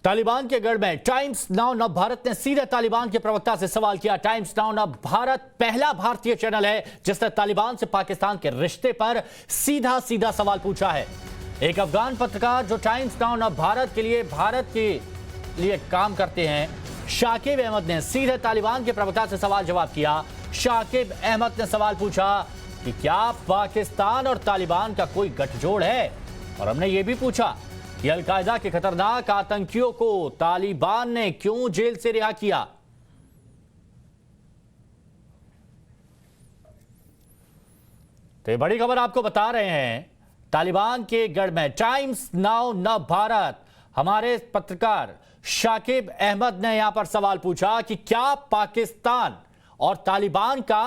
तालिबान के गढ़ में टाइम्स नाउ नव भारत ने सीधे तालिबान के प्रवक्ता से सवाल किया। टाइम्स नाउ नव भारत पहला भारतीय चैनल है जिसने तालिबान से पाकिस्तान के रिश्ते पर सीधा सीधा सवाल पूछा है। एक अफगान पत्रकार जो टाइम्स नाउ नव भारत के लिए काम करते हैं, शाकिब अहमद ने सीधे तालिबान के प्रवक्ता से सवाल जवाब किया। शाकिब अहमद ने सवाल पूछा कि क्या पाकिस्तान और तालिबान का कोई गठजोड़ है, और हमने ये भी पूछा कि अलकायदा के खतरनाक आतंकियों को तालिबान ने क्यों जेल से रिहा किया। तो ये बड़ी खबर आपको बता रहे हैं। तालिबान के गढ़ में टाइम्स नाउ नव भारत, हमारे पत्रकार शाकिब अहमद ने यहां पर सवाल पूछा कि क्या पाकिस्तान और तालिबान का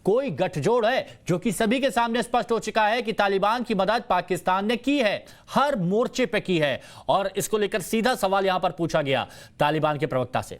कोई गठजोड़ है, जो कि सभी के सामने स्पष्ट हो चुका है कि तालिबान की मदद पाकिस्तान ने की है, हर मोर्चे पे की है। और इसको लेकर सीधा सवाल यहां पर पूछा गया तालिबान के प्रवक्ता से।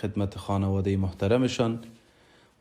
खिदमत खानवादे मोहतरमशान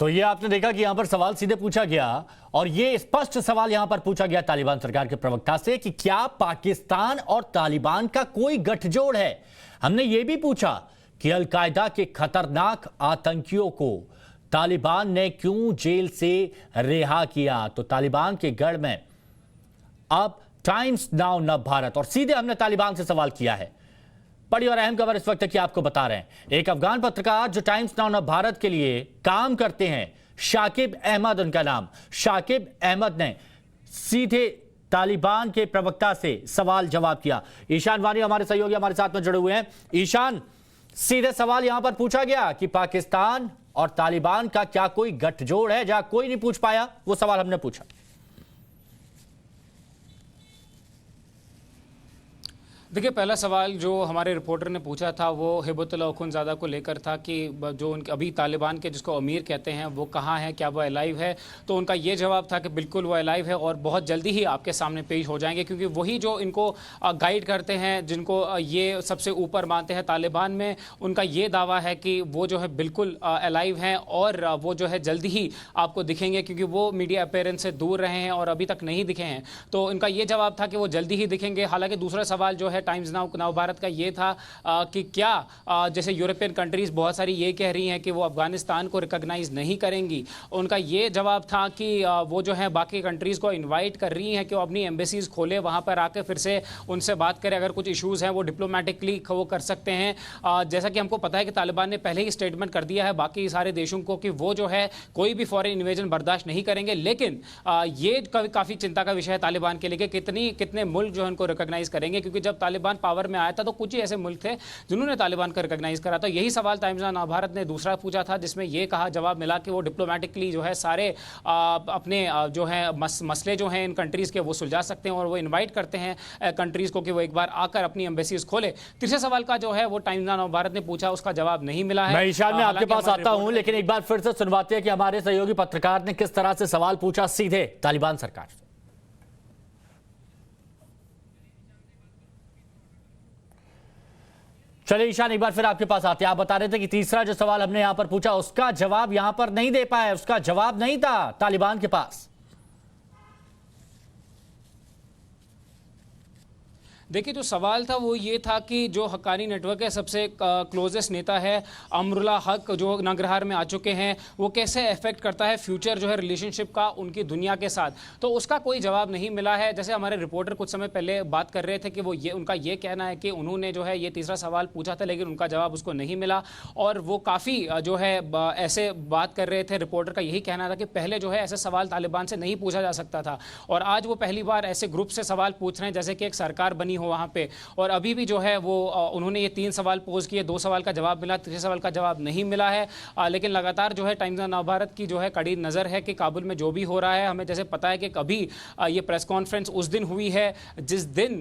तो ये आपने देखा कि यहां पर सवाल सीधे पूछा गया, और ये स्पष्ट सवाल यहां पर पूछा गया तालिबान सरकार के प्रवक्ता से कि क्या पाकिस्तान और तालिबान का कोई गठजोड़ है। हमने ये भी पूछा कि अलकायदा के खतरनाक आतंकियों को तालिबान ने क्यों जेल से रिहा किया। तो तालिबान के गढ़ में अब टाइम्स नाउ नव भारत, और सीधे हमने तालिबान से सवाल किया है। बड़ी और अहम खबर इस वक्त की आपको बता रहे हैं। एक अफगान पत्रकार जो टाइम्स नाउ नव भारत के लिए काम करते हैं, शाकिब अहमद उनका नाम, शाकिब अहमद ने सीधे तालिबान के प्रवक्ता से सवाल जवाब किया। ईशान वानी हमारे सहयोगी हमारे साथ में जुड़े हुए हैं। ईशान, सीधे सवाल यहां पर पूछा गया कि पाकिस्तान और तालिबान का क्या कोई गठजोड़ है, जहां कोई नहीं पूछ पाया वो सवाल हमने पूछा। देखिए, पहला सवाल जो हमारे रिपोर्टर ने पूछा था वो हिबतुल्लाह अखुंज़ादा को लेकर था कि जो उनके अभी तालिबान के जिसको अमीर कहते हैं वो कहाँ है, क्या वो अलाइव है। तो उनका ये जवाब था कि बिल्कुल वो अलाइव है और बहुत जल्दी ही आपके सामने पेश हो जाएंगे, क्योंकि वही जो इनको गाइड करते हैं, जिनको ये सबसे ऊपर मानते हैं तालिबान में, उनका ये दावा है कि वो जो है बिल्कुल अलाइव हैं और वो जो है जल्दी ही आपको दिखेंगे, क्योंकि वो मीडिया अपीयरेंस से दूर रहे हैं और अभी तक नहीं दिखे हैं। तो इनका ये जवाब था कि वो जल्दी ही दिखेंगे। हालांकि दूसरा सवाल जो है टाइम्स नाउ भारत का ये था कि क्या जैसे यूरोपियन कंट्रीज बहुत सारी ये कह रही हैं कि वो अफगानिस्तान को रिकॉग्नाइज नहीं करेंगी। उनका ये जवाब था कि वो जो है बाकी कंट्रीज़ को इनवाइट कर रही हैं कि वो अपनी एम्बेसीज खोले, वहाँ पर आकर फिर से उनसे बात करें, अगर कुछ इश्यूज़ हैं वो डिप्लोमेटिकली वो कर सकते हैं। जैसा कि हमको पता है कि तालिबान ने पहले ही स्टेटमेंट कर दिया है बाकी सारे देशों को कि वो जो है कोई भी फॉरेन इन्वेजन बर्दाश्त नहीं करेंगे। लेकिन ये काफ़ी चिंता का विषय है तालिबान के लिए कि कितने मुल्क जो है उनको रिकॉग्नाइज करेंगे, क्योंकि जब तालिबान पावर में आया था तो कुछ ही ऐसे मुल्क थे जिन्होंने तालिबान को रिकॉग्नाइज करा था। यही सवाल टाइम्स नाउ भारत ने दूसरा पूछा था, जिसमें यह कहा जवाब मिला कि वो डिप्लोमेटिकली जो है सारे अपने जो है मसले जो हैं इन कंट्रीज़ के वो सुलझा सकते हैं, और वो इनवाइट करते हैं कंट्रीज़ को कि वो एक बार आकर अपनी एम्बेसीज खोले। तीसरे सवाल का जो है वो टाइम्स नाउ भारत ने पूछा, उसका जवाब नहीं मिला है। मैं ईशान में आपके पास आता हूं, लेकिन एक बार फिर से सुनवाते हैं कि हमारे सहयोगी पत्रकार ने किस तरह से सवाल पूछा सीधे तालिबान सरकार से। चलिए ईशान, एक बार फिर आपके पास आते हैं। आप बता रहे थे कि तीसरा जो सवाल हमने यहां पर पूछा उसका जवाब यहां पर नहीं दे पाए, उसका जवाब नहीं था तालिबान के पास। देखिए, जो सवाल था वो ये था कि जो हक्कानी नेटवर्क है सबसे क्लोजेस्ट नेता है अमरुल्लाह हक, जो नगरहार में आ चुके हैं, वो कैसे अफेक्ट करता है फ्यूचर जो है रिलेशनशिप का उनकी दुनिया के साथ। तो उसका कोई जवाब नहीं मिला है। जैसे हमारे रिपोर्टर कुछ समय पहले बात कर रहे थे कि वो उनका ये कहना है कि उन्होंने जो है ये तीसरा सवाल पूछा था लेकिन उनका जवाब उसको नहीं मिला, और वो काफ़ी जो है ऐसे बात कर रहे थे। रिपोर्टर का यही कहना था कि पहले जो है ऐसे सवाल तालिबान से नहीं पूछा जा सकता था, और आज वो पहली बार ऐसे ग्रुप से सवाल पूछ रहे हैं जैसे कि एक सरकार बनी नहीं हो वहाँ पे। और अभी भी जो है वो उन्होंने ये 3 सवाल पोज किए, 2 सवाल का जवाब मिला, तीसरे सवाल का जवाब नहीं मिला है। लेकिन लगातार जो है टाइम्स ऑफ नवभारत की जो है कड़ी नज़र है कि काबुल में जो भी हो रहा है। हमें जैसे पता है कि कभी ये प्रेस कॉन्फ्रेंस उस दिन हुई है जिस दिन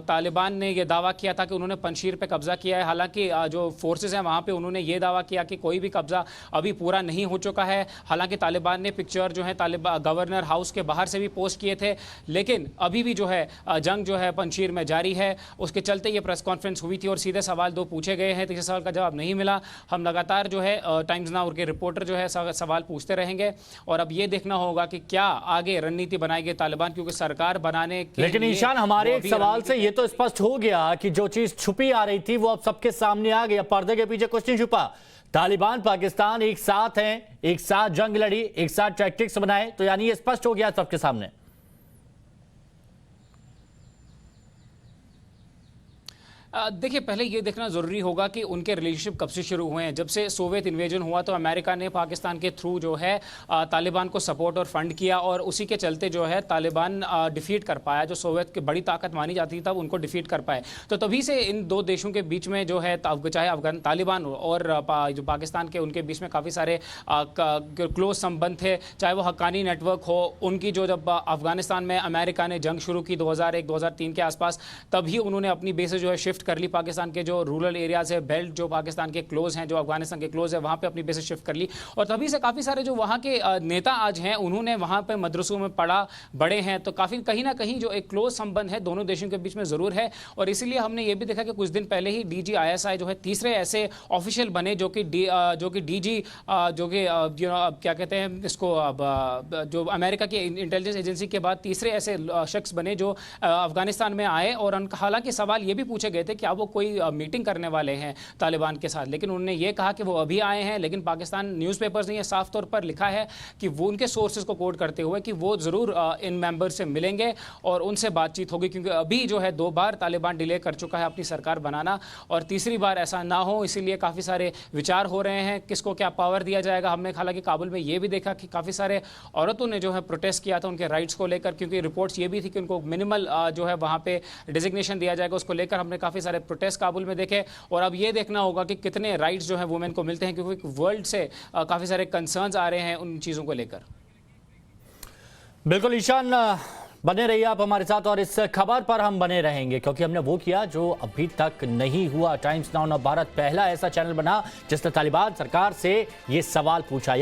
तालिबान ने ये दावा किया था कि उन्होंने पंजशीर पे कब्जा किया है। हालांकि जो फोर्सेस हैं वहाँ पे उन्होंने ये दावा किया कि कोई भी कब्जा अभी पूरा नहीं हो चुका है। हालांकि तालिबान ने पिक्चर जो है गवर्नर हाउस के बाहर से भी पोस्ट किए थे, लेकिन अभी भी जो है जंग जो है पंजशीर में जारी है। उसके चलते ये प्रेस कॉन्फ्रेंस हुई थी और सीधे सवाल 2 पूछे गए हैं, तीसरे सवाल का जवाब नहीं मिला। हम लगातार जो है टाइम्स नाउ के रिपोर्टर जो है सवाल पूछते रहेंगे और अब ये देखना होगा कि क्या आगे रणनीति बनाएगी तालिबान, क्योंकि सरकार बनाने के लेकिन लिए ईशान, हमारे एक सवाल से ये तो स्पष्ट हो गया कि जो चीज छुपी आ रही थी वो अब सबके सामने आ गई। पर्दे के पीछे कुछ नहीं छुपा। तालिबान पाकिस्तान एक साथ हैं, एक साथ जंग लड़ी, एक साथ टैक्टिक्स बनाए, तो यानी ये स्पष्ट हो गया सबके सामने। देखिए, पहले ये देखना ज़रूरी होगा कि उनके रिलेशनशिप कब से शुरू हुए हैं। जब से सोवियत इन्वेजन हुआ तो अमेरिका ने पाकिस्तान के थ्रू जो है तालिबान को सपोर्ट और फंड किया और उसी के चलते जो है तालिबान डिफीट कर पाया। जो सोवियत की बड़ी ताकत मानी जाती थी तब उनको डिफीट कर पाए। तो तभी से इन 2 देशों के बीच में जो है चाहे अफगान तालिबान और जो पाकिस्तान के उनके बीच में काफ़ी सारे क्लोज संबंध थे। चाहे वो हक्कानी नेटवर्क हो, उनकी जो जब अफगानिस्तान में अमेरिका ने जंग शुरू की 2001-2003 के आसपास, तभी उन्होंने अपनी बेसेस जो है शिफ्ट कर ली। पाकिस्तान के जो रूरल एरियाज है, बेल्ट जो पाकिस्तान के क्लोज हैं, जो अफगानिस्तान के क्लोज है, वहां पे अपनी बेसेस शिफ्ट कर ली। और तभी से काफ़ी सारे जो वहां के नेता आज हैं, उन्होंने वहां पे मदरसों में पढ़ा बड़े हैं। तो काफ़ी कहीं ना कहीं जो एक क्लोज संबंध है दोनों देशों के बीच में ज़रूर है। और इसीलिए हमने ये भी देखा कि कुछ दिन पहले ही DGISI जो है तीसरे ऐसे ऑफिशियल बने जो कि DG जो कि क्या कहते हैं इसको, जो अमेरिका की इंटेलिजेंस एजेंसी के बाद तीसरे ऐसे शख्स बने जो अफगानिस्तान में आए। और हालांकि सवाल ये भी पूछे गए थे क्या वो कोई मीटिंग करने वाले हैं तालिबान के साथ, लेकिन उन्होंने ये कहा कि वो अभी आए हैं। लेकिन पाकिस्तान न्यूज़पेपर्स ने ये साफ तौर पर लिखा है कि वो उनके सोर्सेज को कोट करते हुए कि वो ज़रूर इन मेंबर से मिलेंगे और उनसे बातचीत होगी, क्योंकि अभी जो है 2 बार तालिबान डिले कर चुका है अपनी सरकार बनाना और तीसरी बार ऐसा ना हो, इसीलिए काफ़ी सारे विचार हो रहे हैं किसको क्या पावर दिया जाएगा। हमने हालांकि काबुल में ये भी देखा कि काफ़ी सारे औरतों ने जो है प्रोटेस्ट किया था उनके राइट्स को लेकर, क्योंकि रिपोर्ट्स ये भी थी कि उनको मिनिमल जो है वहाँ पे डिजिग्नेशन दिया जाएगा। उसको लेकर हमने काफ़ी सारे प्रोटेस्ट काबुल में देखे। और अब ये देखना होगा कि कितने राइट्स जो है वुमेन को मिलते हैं, क्योंकि वर्ल्ड से काफ़ी सारे कंसर्न्स आ रहे हैं उन चीज़ों को लेकर। बिल्कुल ईशान, बने रहिए आप हमारे साथ और इस खबर पर हम बने रहेंगे, क्योंकि हमने वो किया जो अभी तक नहीं हुआ। टाइम्स नाउ नवभारत पहला ऐसा चैनल बना जिसने तालिबान सरकार से ये सवाल पूछा।